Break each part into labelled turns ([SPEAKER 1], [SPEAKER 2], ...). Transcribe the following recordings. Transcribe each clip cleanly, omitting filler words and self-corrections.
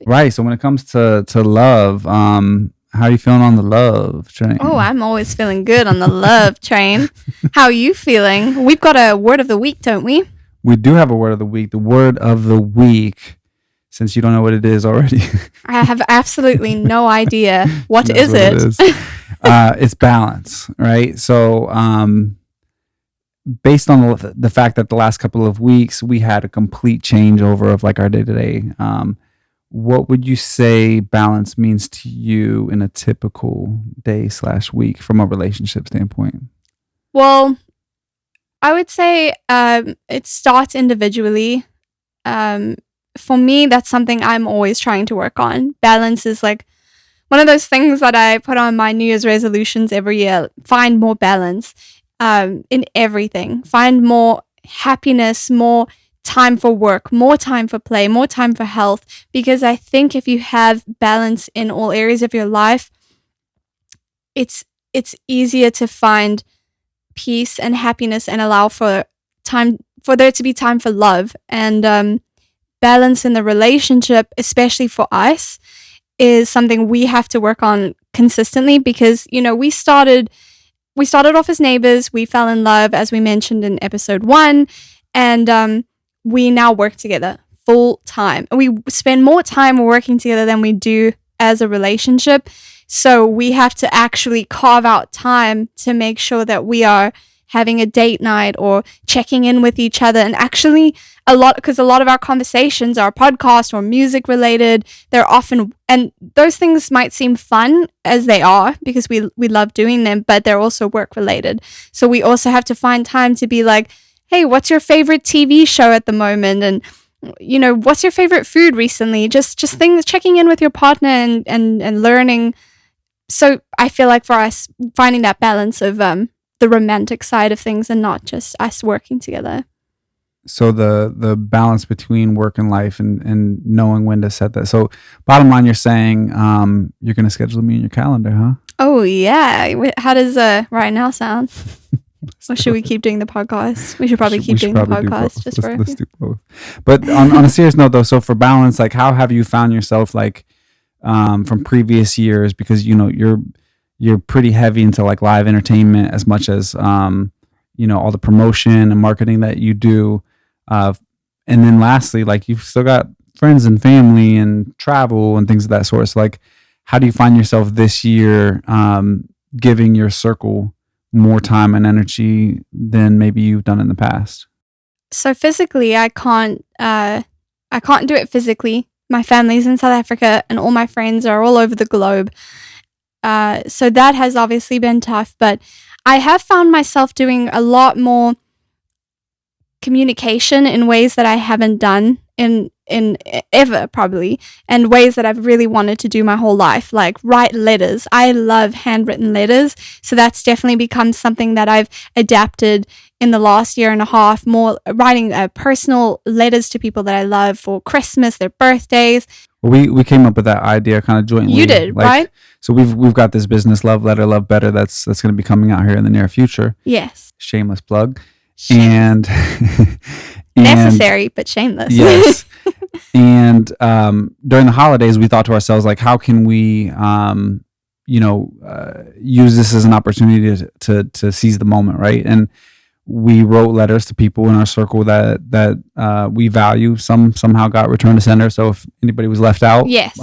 [SPEAKER 1] Right. So when it comes to love, how are you feeling on the love train?
[SPEAKER 2] Oh, I'm always feeling good on the love train. How are you feeling? We've got a word of the week, don't we?
[SPEAKER 1] We do have a word of the week. The word of the week, since you don't know what it is already.
[SPEAKER 2] I have absolutely no idea. What
[SPEAKER 1] That's
[SPEAKER 2] is
[SPEAKER 1] what it
[SPEAKER 2] it?
[SPEAKER 1] is. It's balance, right? So, based on the fact that the last couple of weeks we had a complete changeover of like our day to day, what would you say balance means to you in a typical day/week from a relationship standpoint?
[SPEAKER 2] Well, I would say it starts individually. For me, that's something I'm always trying to work on. Balance is like one of those things that I put on my New Year's resolutions every year. Find more balance in everything. Find more happiness, more time for work, more time for play, more time for health. Because I think if you have balance in all areas of your life, it's easier to find peace and happiness and allow for time for there to be time for love and balance in the relationship, especially for us, is something we have to work on consistently because we started off as neighbors. We fell in love, as we mentioned in episode 1, and we now work together full time. We spend more time working together than we do as a relationship. So we have to actually carve out time to make sure that we are having a date night or checking in with each other. And actually, because a lot of our conversations are podcast or music related, they're often, and those things might seem fun as they are because we love doing them, but they're also work related. So we also have to find time to be like, hey, what's your favorite TV show at the moment? And what's your favorite food recently? Just things, checking in with your partner and learning. So I feel like for us, finding that balance of the romantic side of things and not just us working together.
[SPEAKER 1] So the balance between work and life and knowing when to set that. So bottom line, you're saying you're going to schedule me in your calendar, huh?
[SPEAKER 2] Oh yeah. How does right now sound? Or should we keep doing the podcast? We should probably keep doing the podcast just for.
[SPEAKER 1] Let's do both. But on a serious note, though, so for balance, like how have you found yourself like from previous years? Because you're pretty heavy into like live entertainment as much as all the promotion and marketing that you do. And then lastly, like you've still got friends and family and travel and things of that sort. So like, how do you find yourself this year giving your circle more time and energy than maybe you've done in the past?
[SPEAKER 2] So physically, I can't do it physically. My family's in South Africa and all my friends are all over the globe. So that has obviously been tough, but I have found myself doing a lot more communication in ways that I haven't done in ever probably, and ways that I've really wanted to do my whole life, like write letters. I love handwritten letters, so that's definitely become something that I've adapted in the last year and a half, more writing personal letters to people that I love for Christmas, their birthdays.
[SPEAKER 1] We came up with that idea kind of jointly.
[SPEAKER 2] You did, like, right?
[SPEAKER 1] So we've got this business, Love Letter, Love Better, that's going to be coming out here in the near future.
[SPEAKER 2] Yes.
[SPEAKER 1] Shameless plug. And
[SPEAKER 2] necessary but shameless.
[SPEAKER 1] Yes. And during the holidays, we thought to ourselves, like, how can we use this as an opportunity to seize the moment, right? And we wrote letters to people in our circle that we value. Some somehow got returned to sender. So if anybody was left out,
[SPEAKER 2] yes,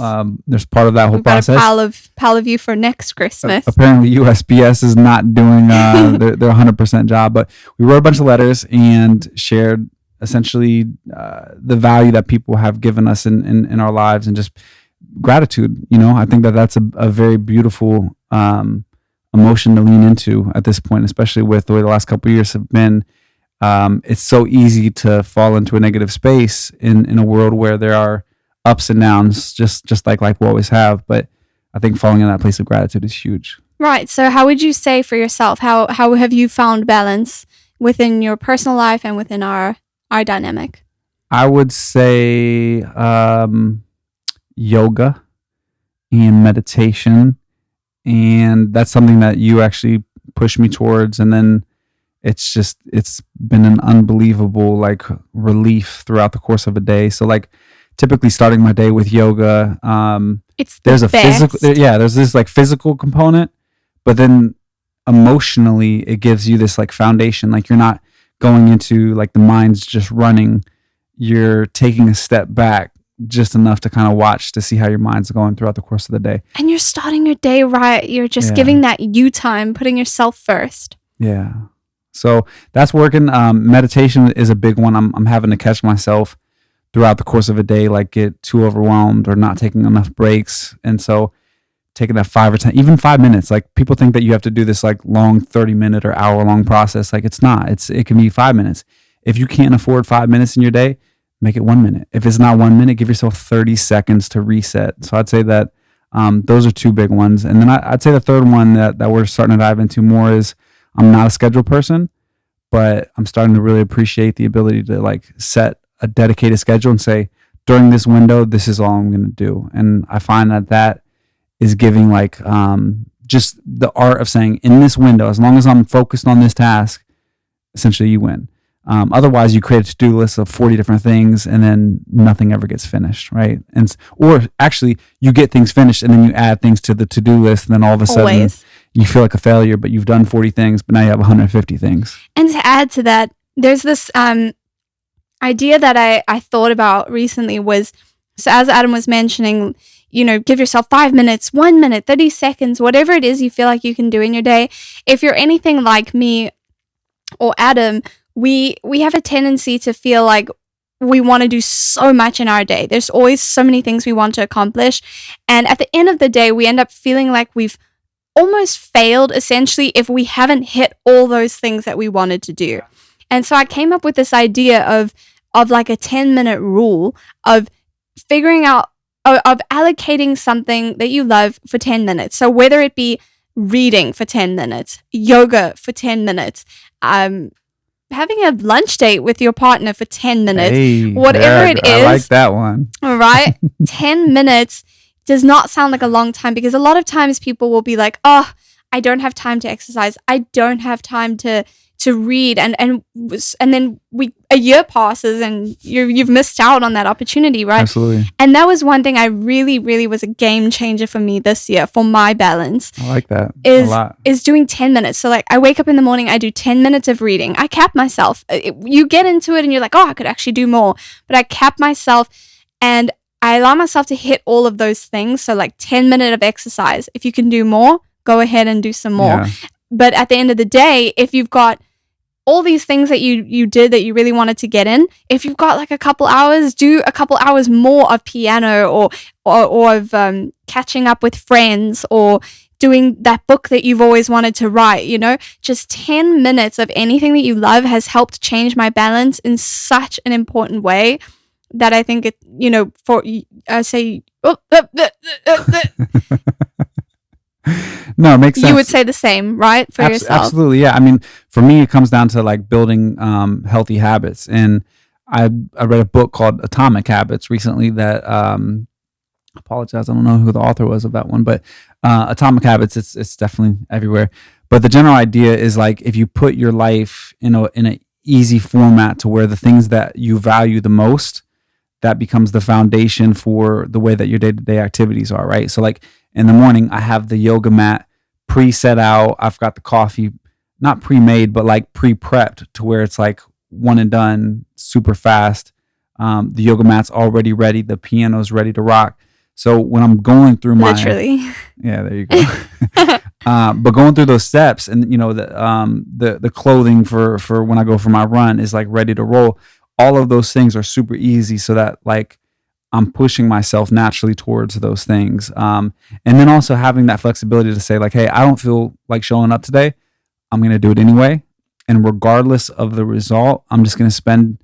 [SPEAKER 1] there's part of that whole process.
[SPEAKER 2] Got a pile of you for next Christmas.
[SPEAKER 1] Apparently, USPS is not doing their 100% job. But we wrote a bunch of letters and shared essentially the value that people have given us in our lives and just gratitude. I think that's a very beautiful emotion to lean into at this point, especially with the way the last couple of years have been. It's so easy to fall into a negative space in a world where there are ups and downs, just like life will always have. But I think falling in that place of gratitude is huge.
[SPEAKER 2] Right. So how would you say for yourself, how have you found balance within your personal life and within our dynamic?
[SPEAKER 1] I would say yoga and meditation. And that's something that you actually push me towards. And then it's been an unbelievable like relief throughout the course of a day. So like typically starting my day with yoga.
[SPEAKER 2] It's
[SPEAKER 1] There's
[SPEAKER 2] the
[SPEAKER 1] a
[SPEAKER 2] best.
[SPEAKER 1] physical, there's this like physical component, but then emotionally it gives you this like foundation. Like you're not going into like the mind's just running. You're taking a step back just enough to kind of watch to see how your mind's going throughout the course of the day.
[SPEAKER 2] And you're starting your day right. You're just giving that you time, putting yourself first.
[SPEAKER 1] Yeah. So that's working. Meditation is a big one. I'm having to catch myself throughout the course of a day, like get too overwhelmed or not taking enough breaks. And so taking that 5 or 10, even 5 minutes, like people think that you have to do this like long 30-minute or hour-long process. Like it's not. It can be 5 minutes. If you can't afford 5 minutes in your day, make it 1 minute. If it's not 1 minute, give yourself 30 seconds to reset. So I'd say that those are two big ones. And then I'd say the third one that we're starting to dive into more is I'm not a schedule person, but I'm starting to really appreciate the ability to like set a dedicated schedule and say, during this window, this is all I'm going to do. And I find that is giving like just the art of saying, in this window, as long as I'm focused on this task, essentially you win. Otherwise, you create a to-do list of 40 different things, and then nothing ever gets finished, right? Or actually, you get things finished, and then you add things to the to-do list, and then all of a sudden, you feel like a failure, but you've done 40 things, but now you have 150 things.
[SPEAKER 2] And to add to that, there's this idea that I thought about recently was, so as Adam was mentioning, give yourself 5 minutes, 1 minute, 30 seconds, whatever it is you feel like you can do in your day. If you're anything like me or Adam, we have a tendency to feel like we want to do so much in our day. There's always so many things we want to accomplish. And at the end of the day, we end up feeling like we've almost failed, essentially, if we haven't hit all those things that we wanted to do. And so I came up with this idea of like a 10-minute rule of figuring out, of allocating something that you love for 10 minutes. So whether it be reading for 10 minutes, yoga for 10 minutes, having a lunch date with your partner for 10 minutes, whatever it is.
[SPEAKER 1] I like that one.
[SPEAKER 2] All right. 10 minutes does not sound like a long time, because a lot of times people will be like, oh, I don't have time to exercise. I don't have time to read. And then a year passes and you've missed out on that opportunity, right?
[SPEAKER 1] Absolutely.
[SPEAKER 2] And that was one thing I really, really was a game changer for me this year for my balance.
[SPEAKER 1] I like that a lot.
[SPEAKER 2] Is doing 10 minutes. So like I wake up in the morning, I do 10 minutes of reading. I cap myself. You get into it and you're like, oh, I could actually do more. But I cap myself and I allow myself to hit all of those things. So like 10 minutes of exercise. If you can do more, go ahead and do some more. Yeah. But at the end of the day, if you've got all these things that you did that you really wanted to get in, if you've got like a couple hours, do a couple hours more of piano or of catching up with friends or doing that book that you've always wanted to write. Just 10 minutes of anything that you love has helped change my balance in such an important way that I think
[SPEAKER 1] No, it makes sense.
[SPEAKER 2] You would say the same, right? For yourself.
[SPEAKER 1] Absolutely. Yeah. I mean, for me, it comes down to like building healthy habits. And I read a book called Atomic Habits recently that, apologize, I don't know who the author was of that one, but Atomic Habits, it's definitely everywhere. But the general idea is like, if you put your life in an easy format to where the things that you value the most, that becomes the foundation for the way that your day-to-day activities are, right? So like in the morning, I have the yoga mat pre-set out. I've got the coffee, not pre-made, but like pre-prepped to where it's like one and done, super fast. The yoga mat's already ready. The piano's ready to rock. So when I'm going through
[SPEAKER 2] literally,
[SPEAKER 1] yeah, there you go. But going through those steps, and the clothing for when I go for my run is like ready to roll. All of those things are super easy, so that like I'm pushing myself naturally towards those things. And then also having that flexibility to say like, hey, I don't feel like showing up today. I'm going to do it anyway. And regardless of the result, I'm just going to spend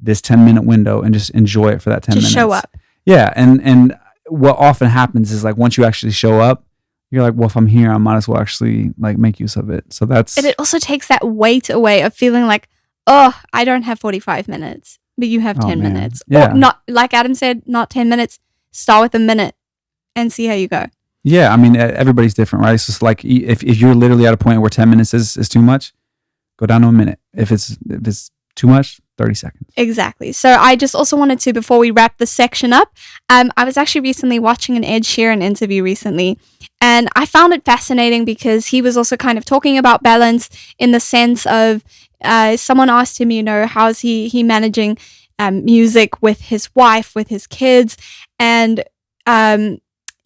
[SPEAKER 1] this 10-minute window and just enjoy it for that 10 minutes.
[SPEAKER 2] Just show up.
[SPEAKER 1] Yeah. And what often happens is like, once you actually show up, you're like, well, if I'm here, I might as well actually like make use of it. So that's...
[SPEAKER 2] And it also takes that weight away of feeling like, oh, I don't have 45 minutes, but you have 10 minutes.
[SPEAKER 1] Yeah.
[SPEAKER 2] Or not, like Adam said, not 10 minutes, start with a minute and see how you go.
[SPEAKER 1] Yeah. I mean, everybody's different, right? It's just like, if you're literally at a point where 10 minutes is too much, go down to a minute. If it's too much, 30 seconds.
[SPEAKER 2] Exactly. So I just also wanted to, before we wrap this section up, I was actually recently watching an Ed Sheeran interview recently, and I found it fascinating because he was also kind of talking about balance in the sense of someone asked him, how's he managing music with his wife, with his kids, and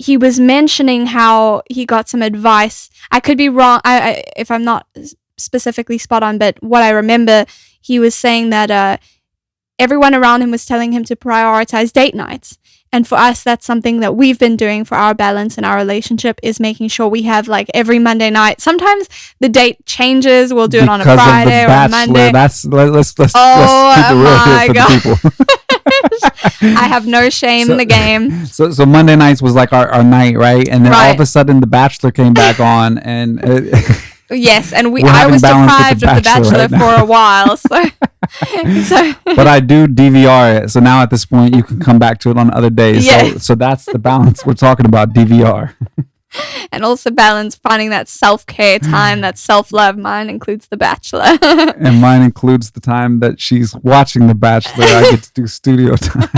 [SPEAKER 2] he was mentioning how he got some advice. I could be wrong if I'm not specifically spot on, but what I remember, he was saying that everyone around him was telling him to prioritize date nights. And for us, that's something that we've been doing for our balance in our relationship, is making sure we have like every Monday night. Sometimes the date changes. We'll do it on a Friday or a Monday.
[SPEAKER 1] Let's keep it real here for the people.
[SPEAKER 2] I have no shame in the game.
[SPEAKER 1] So Monday nights was like our night, right? And then all of a sudden The Bachelor came back on, and
[SPEAKER 2] yes, and I was deprived of The Bachelor for a while. So
[SPEAKER 1] but I do DVR it. So now at this point, you can come back to it on other days.
[SPEAKER 2] Yeah.
[SPEAKER 1] So that's the balance we're talking about, DVR.
[SPEAKER 2] And also balance, finding that self-care time, that self-love. Mine includes The Bachelor.
[SPEAKER 1] And mine includes the time that she's watching The Bachelor. I get to do studio time.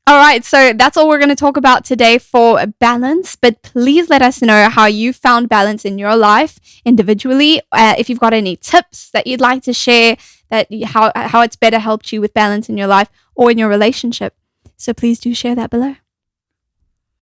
[SPEAKER 2] All right, so that's all we're going to talk about today for balance. But please let us know how you found balance in your life individually. If you've got any tips that you'd like to share, how it's better helped you with balance in your life or in your relationship. So please do share that below.